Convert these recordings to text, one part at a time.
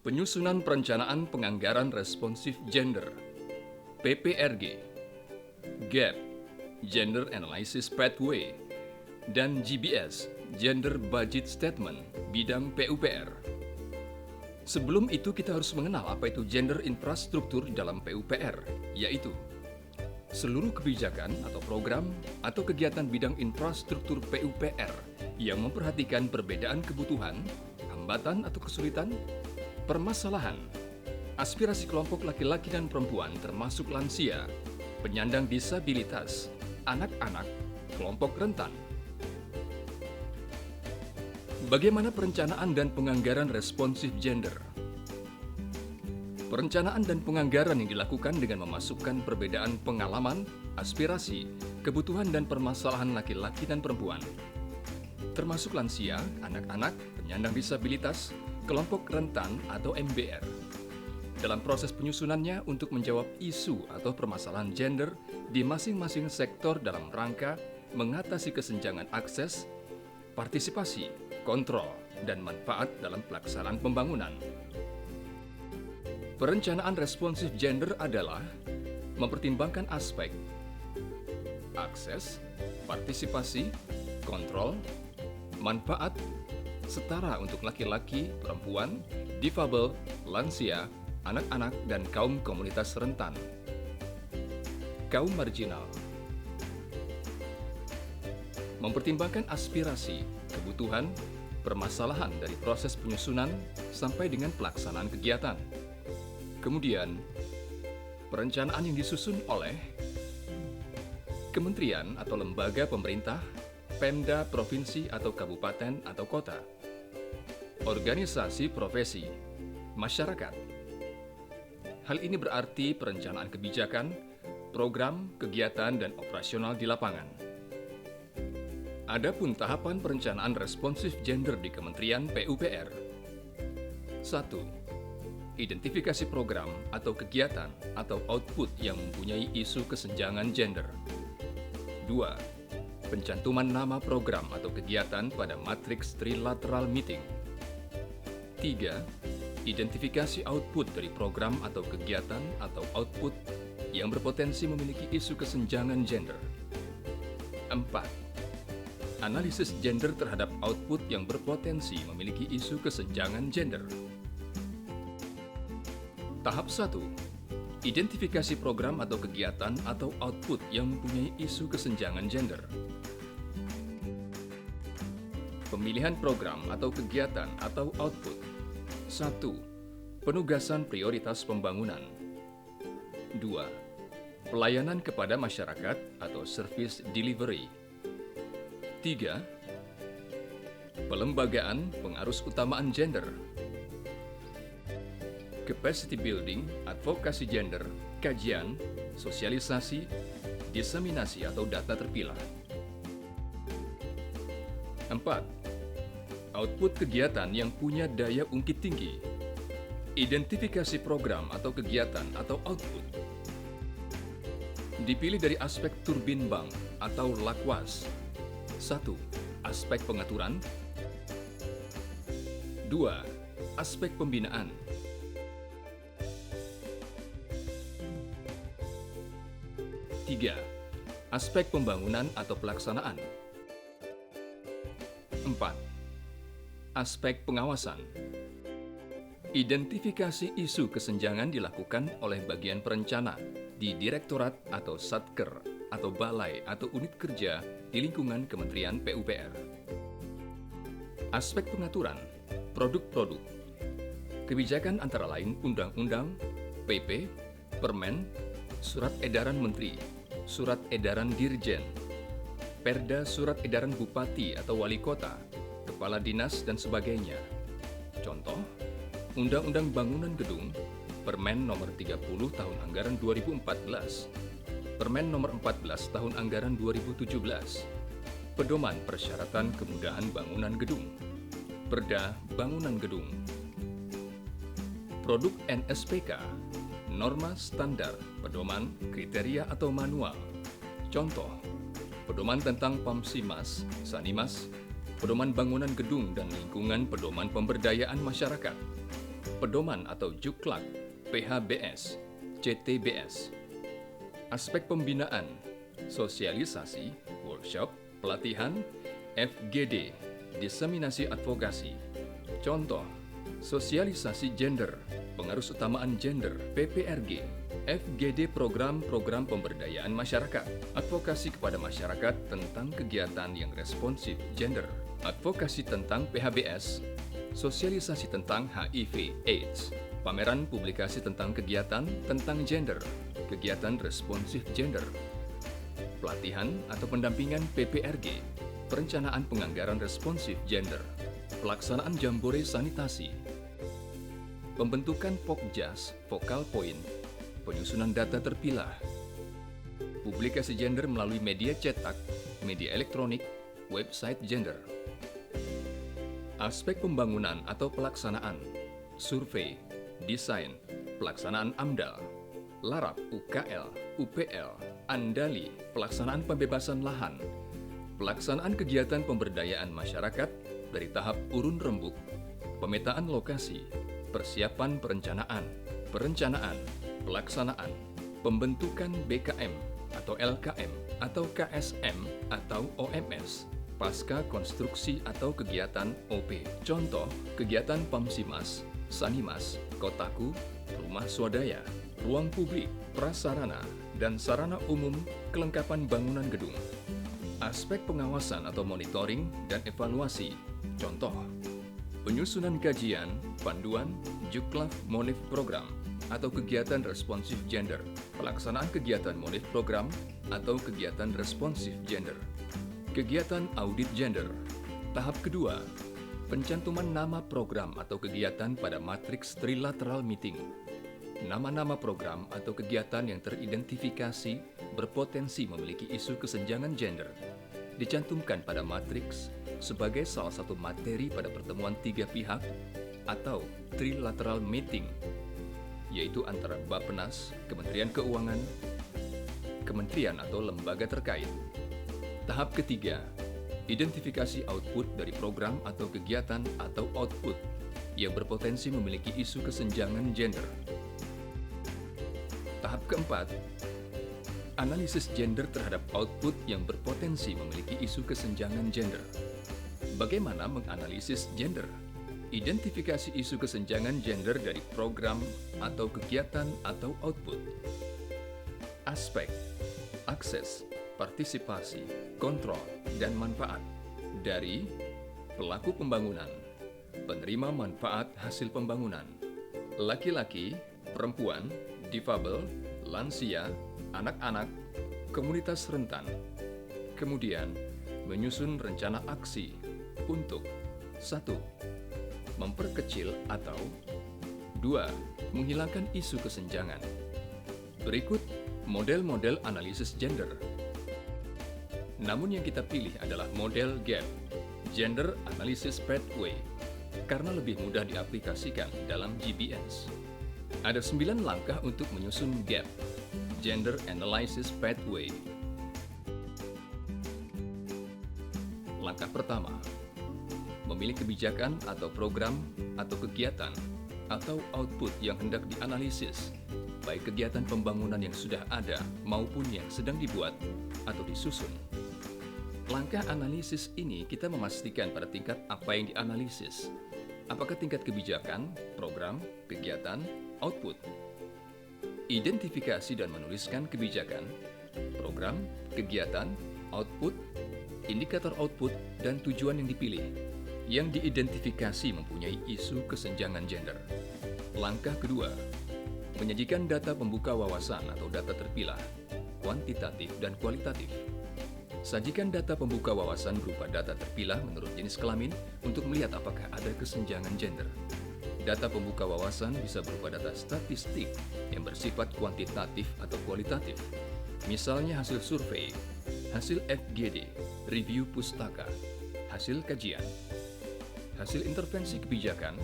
Penyusunan Perencanaan Penganggaran Responsif Gender (PPRG), GAP (Gender Analysis Pathway), dan GBS (Gender Budget Statement) bidang PUPR. Sebelum itu kita harus mengenal apa itu gender infrastruktur dalam PUPR, yaitu seluruh kebijakan atau program atau kegiatan bidang infrastruktur PUPR yang memperhatikan perbedaan kebutuhan, hambatan atau kesulitan, permasalahan, aspirasi kelompok laki-laki dan perempuan termasuk lansia, penyandang disabilitas, anak-anak, kelompok rentan. Bagaimana perencanaan dan penganggaran responsif gender? Perencanaan dan penganggaran yang dilakukan dengan memasukkan perbedaan pengalaman, aspirasi, kebutuhan dan permasalahan laki-laki dan perempuan, termasuk lansia, anak-anak, penyandang disabilitas, kelompok rentan atau MBR. Dalam proses penyusunannya untuk menjawab isu atau permasalahan gender di masing-masing sektor dalam rangka mengatasi kesenjangan akses, partisipasi, kontrol, dan manfaat dalam pelaksanaan pembangunan. Perencanaan responsif gender adalah mempertimbangkan aspek akses, partisipasi, kontrol, manfaat, setara untuk laki-laki, perempuan, difabel, lansia, anak-anak, dan kaum komunitas rentan. Kaum marginal. Mempertimbangkan aspirasi, kebutuhan, permasalahan dari proses penyusunan sampai dengan pelaksanaan kegiatan. Kemudian, perencanaan yang disusun oleh kementerian atau lembaga pemerintah, Pemda, provinsi atau kabupaten atau kota, organisasi profesi, masyarakat. Hal ini berarti perencanaan kebijakan, program, kegiatan, dan operasional di lapangan. Adapun tahapan perencanaan responsif gender di Kementerian PUPR. 1. Identifikasi program atau kegiatan atau output yang mempunyai isu kesenjangan gender. 2. Pencantuman nama program atau kegiatan pada matriks trilateral meeting. 3. Identifikasi output dari program atau kegiatan atau output yang berpotensi memiliki isu kesenjangan gender. 4. Analisis gender terhadap output yang berpotensi memiliki isu kesenjangan gender. Tahap 1. Identifikasi program atau kegiatan atau output yang mempunyai isu kesenjangan gender. Pemilihan program atau kegiatan atau output. 1. Penugasan prioritas pembangunan. 2. Pelayanan kepada masyarakat atau service delivery. 3. Pelembagaan pengarus utamaan gender. Capacity building, advokasi gender, kajian, sosialisasi, diseminasi atau data terpilah. 4. Output kegiatan yang punya daya ungkit tinggi. Identifikasi program atau kegiatan atau output. Dipilih dari aspek turbin bank atau lakwas. 1. Aspek pengaturan. 2. Aspek pembinaan. 3. Aspek pembangunan atau pelaksanaan. 4. Aspek pengawasan. Identifikasi isu kesenjangan dilakukan oleh bagian perencana di direktorat atau satker atau balai atau unit kerja di lingkungan Kementerian PUPR. Aspek pengaturan, produk-produk. Kebijakan antara lain undang-undang, PP, permen, surat edaran menteri, surat edaran dirjen, perda surat edaran bupati atau wali kota, kepala dinas, dan sebagainya. Contoh, Undang-Undang Bangunan Gedung, Permen Nomor 30 Tahun Anggaran 2014, Permen Nomor 14 Tahun Anggaran 2017, Pedoman Persyaratan Kemudahan Bangunan Gedung, Perda Bangunan Gedung. Produk NSPK, Norma Standar, Pedoman, Kriteria atau Manual. Contoh, Pedoman tentang Pamsimas, Sanimas, Pedoman Bangunan Gedung dan Lingkungan Pedoman Pemberdayaan Masyarakat, pedoman atau Juklak, PHBS, CTBS. Aspek pembinaan, sosialisasi, workshop, pelatihan, FGD, diseminasi advokasi. Contoh, sosialisasi gender, pengarusutamaan gender, PPRG, FGD program-program pemberdayaan masyarakat, advokasi kepada masyarakat tentang kegiatan yang responsif gender, advokasi tentang PHBS, sosialisasi tentang HIV/AIDS, pameran publikasi tentang kegiatan tentang gender, kegiatan responsif gender, pelatihan atau pendampingan PPRG, perencanaan penganggaran responsif gender, pelaksanaan jambore sanitasi, pembentukan Pokjas, Focal Point, penyusunan data terpilah, publikasi gender melalui media cetak, media elektronik, website gender. Aspek pembangunan atau pelaksanaan, survei, desain, pelaksanaan AMDAL, LARAP, UKL, UPL, ANDALI, pelaksanaan pembebasan lahan, pelaksanaan kegiatan pemberdayaan masyarakat dari tahap urun rembuk, pemetaan lokasi, persiapan perencanaan, pelaksanaan, pembentukan BKM atau LKM atau KSM atau OMS, pasca konstruksi atau kegiatan OP. Contoh, kegiatan PAMSIMAS, SANIMAS, Kotaku, rumah swadaya, ruang publik, prasarana, dan sarana umum, kelengkapan bangunan gedung. Aspek pengawasan atau monitoring dan evaluasi. Contoh, penyusunan kajian, panduan, Juklaf Monif Program atau kegiatan responsif gender, pelaksanaan kegiatan Monif Program atau kegiatan responsif gender, kegiatan audit gender. Tahap kedua, pencantuman nama program atau kegiatan pada matriks trilateral meeting. Nama-nama program atau kegiatan yang teridentifikasi berpotensi memiliki isu kesenjangan gender dicantumkan pada matriks sebagai salah satu materi pada pertemuan tiga pihak atau trilateral meeting, yaitu antara Bappenas, Kementerian Keuangan, kementerian atau lembaga terkait. Tahap ketiga, identifikasi output dari program atau kegiatan atau output yang berpotensi memiliki isu kesenjangan gender. Tahap keempat, analisis gender terhadap output yang berpotensi memiliki isu kesenjangan gender. Bagaimana menganalisis gender? Identifikasi isu kesenjangan gender dari program atau kegiatan atau output. Aspek, akses, partisipasi, kontrol, dan manfaat dari pelaku pembangunan, penerima manfaat hasil pembangunan, laki-laki, perempuan, difabel, lansia, anak-anak, komunitas rentan. Kemudian, menyusun rencana aksi untuk 1. Memperkecil atau 2. Menghilangkan isu kesenjangan. Berikut model-model analisis gender. Namun yang kita pilih adalah model GAP, Gender Analysis Pathway, karena lebih mudah diaplikasikan dalam GBS. Ada 9 langkah untuk menyusun GAP, Gender Analysis Pathway. Langkah pertama, memilih kebijakan atau program atau kegiatan atau output yang hendak dianalisis, baik kegiatan pembangunan yang sudah ada maupun yang sedang dibuat atau disusun. Langkah analisis ini kita memastikan pada tingkat apa yang dianalisis. Apakah tingkat kebijakan, program, kegiatan, output. Identifikasi dan menuliskan kebijakan, program, kegiatan, output, indikator output, dan tujuan yang dipilih, yang diidentifikasi mempunyai isu kesenjangan gender. Langkah kedua, menyajikan data pembuka wawasan atau data terpilah, kuantitatif dan kualitatif. Sajikan data pembuka wawasan berupa data terpilah menurut jenis kelamin untuk melihat apakah ada kesenjangan gender. Data pembuka wawasan bisa berupa data statistik yang bersifat kuantitatif atau kualitatif. Misalnya hasil survei, hasil FGD, review pustaka, hasil kajian, hasil intervensi kebijakan,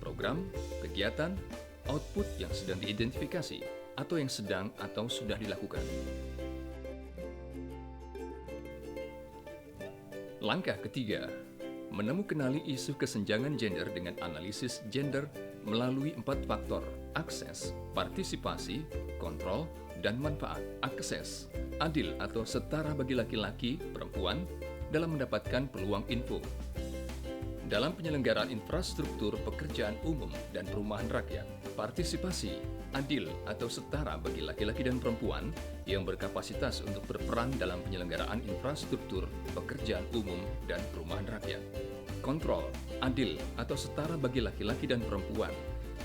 program, kegiatan, output yang sedang diidentifikasi atau yang sedang atau sudah dilakukan. Langkah ketiga, menemukanali isu kesenjangan gender dengan analisis gender melalui 4 faktor: akses, partisipasi, kontrol, dan manfaat. Akses, adil atau setara bagi laki-laki, perempuan dalam mendapatkan peluang info. Dalam penyelenggaraan infrastruktur pekerjaan umum dan perumahan rakyat. Partisipasi, adil atau setara bagi laki-laki dan perempuan yang berkapasitas untuk berperan dalam penyelenggaraan infrastruktur pekerjaan umum dan perumahan rakyat. Kontrol, adil atau setara bagi laki-laki dan perempuan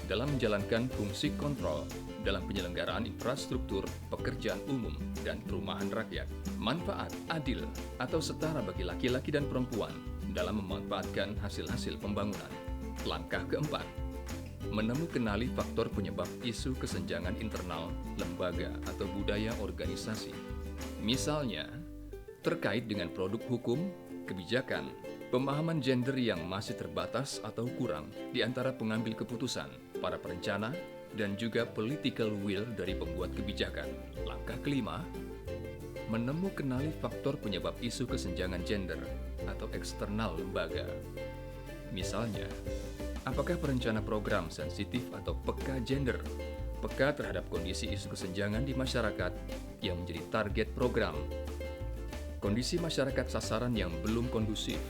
dalam menjalankan fungsi kontrol dalam penyelenggaraan infrastruktur pekerjaan umum dan perumahan rakyat. Manfaat, adil atau setara bagi laki-laki dan perempuan dalam memanfaatkan hasil-hasil pembangunan. Langkah keempat, menemukanali faktor penyebab isu kesenjangan internal lembaga atau budaya organisasi. Misalnya, terkait dengan produk hukum, kebijakan, pemahaman gender yang masih terbatas atau kurang di antara pengambil keputusan, para perencana, dan juga political will dari pembuat kebijakan. Langkah kelima, menemukanali faktor penyebab isu kesenjangan gender atau eksternal lembaga. Misalnya, apakah perencana program sensitif atau peka gender, peka terhadap kondisi isu kesenjangan di masyarakat yang menjadi target program, kondisi masyarakat sasaran yang belum kondusif,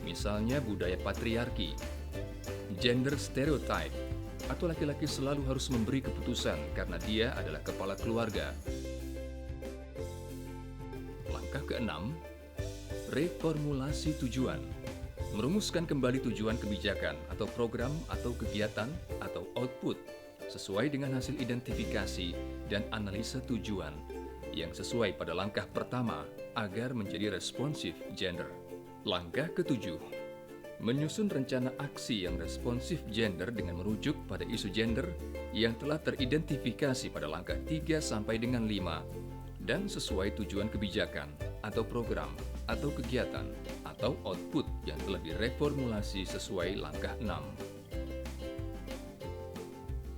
misalnya budaya patriarki, gender stereotype, atau laki-laki selalu harus memberi keputusan karena dia adalah kepala keluarga. Langkah keenam, reformulasi tujuan. Merumuskan kembali tujuan kebijakan atau program atau kegiatan atau output sesuai dengan hasil identifikasi dan analisa tujuan yang sesuai pada langkah pertama agar menjadi responsif gender. Langkah ketujuh, menyusun rencana aksi yang responsif gender dengan merujuk pada isu gender yang telah teridentifikasi pada langkah 3 sampai dengan 5 dan sesuai tujuan kebijakan atau program atau kegiatan atau output yang telah direformulasi sesuai langkah 6.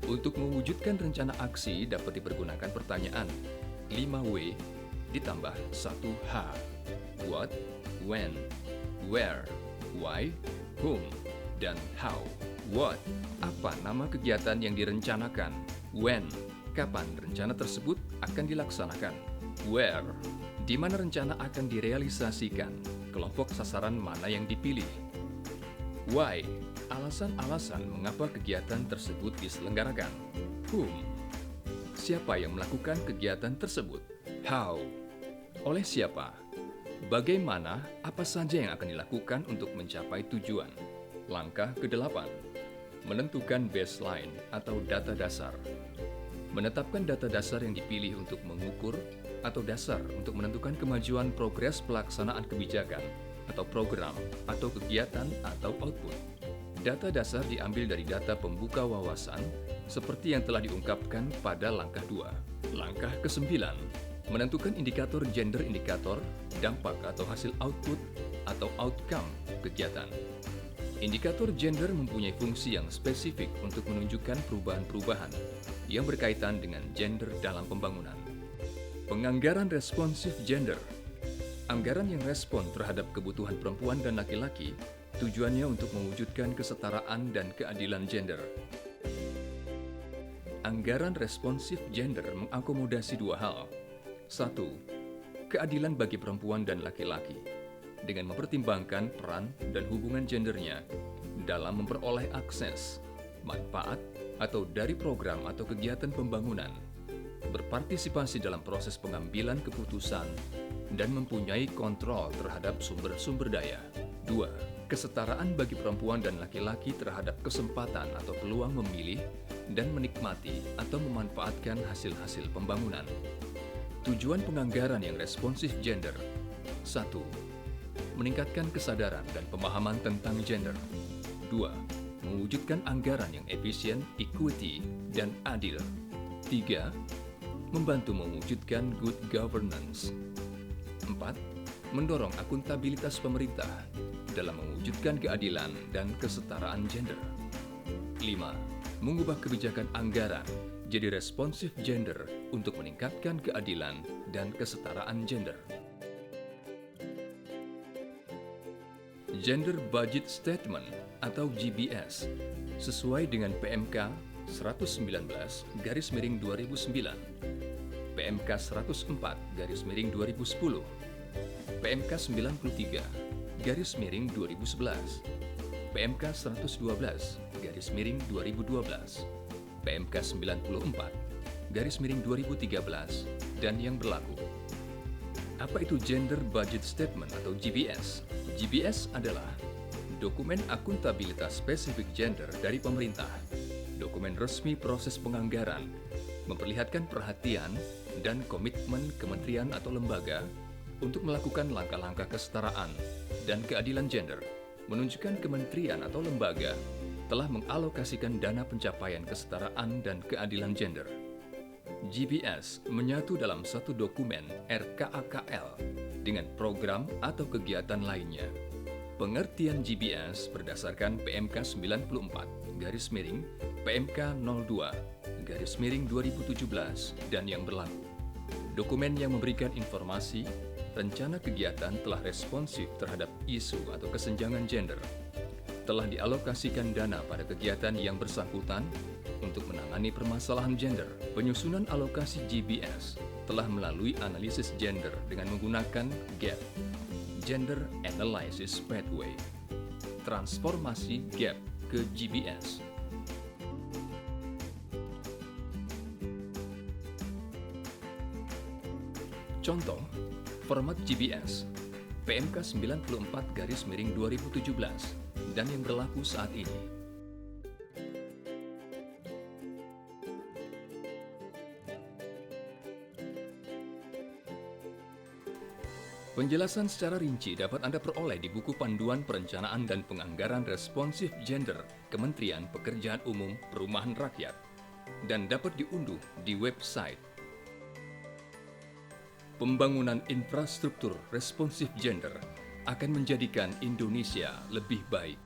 Untuk mewujudkan rencana aksi dapat dipergunakan pertanyaan 5W ditambah 1H. What, when, where, why, whom, dan how. What, apa nama kegiatan yang direncanakan. When, kapan rencana tersebut akan dilaksanakan. Where, di mana rencana akan direalisasikan. Kelompok sasaran mana yang dipilih. Why, alasan-alasan mengapa kegiatan tersebut diselenggarakan. Whom, siapa yang melakukan kegiatan tersebut. How, oleh siapa. Bagaimana, apa saja yang akan dilakukan untuk mencapai tujuan. Langkah ke-8, menentukan baseline atau data dasar. Menetapkan data dasar yang dipilih untuk mengukur atau dasar untuk menentukan kemajuan progres pelaksanaan kebijakan atau program atau kegiatan atau output. Data dasar diambil dari data pembuka wawasan seperti yang telah diungkapkan pada langkah 2. Langkah ke-9, menentukan indikator gender indikator, dampak atau hasil output atau outcome kegiatan. Indikator gender mempunyai fungsi yang spesifik untuk menunjukkan perubahan-perubahan yang berkaitan dengan gender dalam pembangunan. Penganggaran responsif gender. Anggaran yang respon terhadap kebutuhan perempuan dan laki-laki tujuannya untuk mewujudkan kesetaraan dan keadilan gender. Anggaran responsif gender mengakomodasi 2 hal. 1. Keadilan bagi perempuan dan laki-laki dengan mempertimbangkan peran dan hubungan gendernya dalam memperoleh akses, manfaat, atau dari program atau kegiatan pembangunan, berpartisipasi dalam proses pengambilan keputusan, dan mempunyai kontrol terhadap sumber-sumber daya. 2. Kesetaraan bagi perempuan dan laki-laki terhadap kesempatan atau peluang memilih dan menikmati atau memanfaatkan hasil-hasil pembangunan. Tujuan penganggaran yang responsif gender. 1. Meningkatkan kesadaran dan pemahaman tentang gender. 2. Mewujudkan anggaran yang efisien, equity, dan adil. 3. Membantu mewujudkan good governance. 4. Mendorong akuntabilitas pemerintah dalam mewujudkan keadilan dan kesetaraan gender. 5. Mengubah kebijakan anggaran jadi responsif gender untuk meningkatkan keadilan dan kesetaraan gender. Gender Budget Statement atau GBS sesuai dengan PMK 119/2009, PMK 104/2010, PMK 93/2011, PMK 112/2012, PMK 94/2013, dan yang berlaku. Apa itu Gender Budget Statement atau GBS? GBS adalah dokumen akuntabilitas spesifik gender dari pemerintah. Dokumen resmi proses penganggaran, memperlihatkan perhatian dan komitmen kementerian atau lembaga untuk melakukan langkah-langkah kesetaraan dan keadilan gender, menunjukkan kementerian atau lembaga telah mengalokasikan dana pencapaian kesetaraan dan keadilan gender. GBS menyatu dalam satu dokumen RKAKL dengan program atau kegiatan lainnya. Pengertian GBS berdasarkan PMK 94/PMK 02/2017 dan yang berlaku. Dokumen yang memberikan informasi, rencana kegiatan telah responsif terhadap isu atau kesenjangan gender, telah dialokasikan dana pada kegiatan yang bersangkutan untuk menangani permasalahan gender. Penyusunan alokasi GBS telah melalui analisis gender dengan menggunakan GAP, Gender Analysis Pathway. Transformasi GAP ke GBS. Contoh, format GBS, PMK 94/2017 dan yang berlaku saat ini. Penjelasan secara rinci dapat Anda peroleh di buku Panduan Perencanaan dan Penganggaran Responsif Gender Kementerian Pekerjaan Umum Perumahan Rakyat dan dapat diunduh di website. Pembangunan infrastruktur responsif gender akan menjadikan Indonesia lebih baik.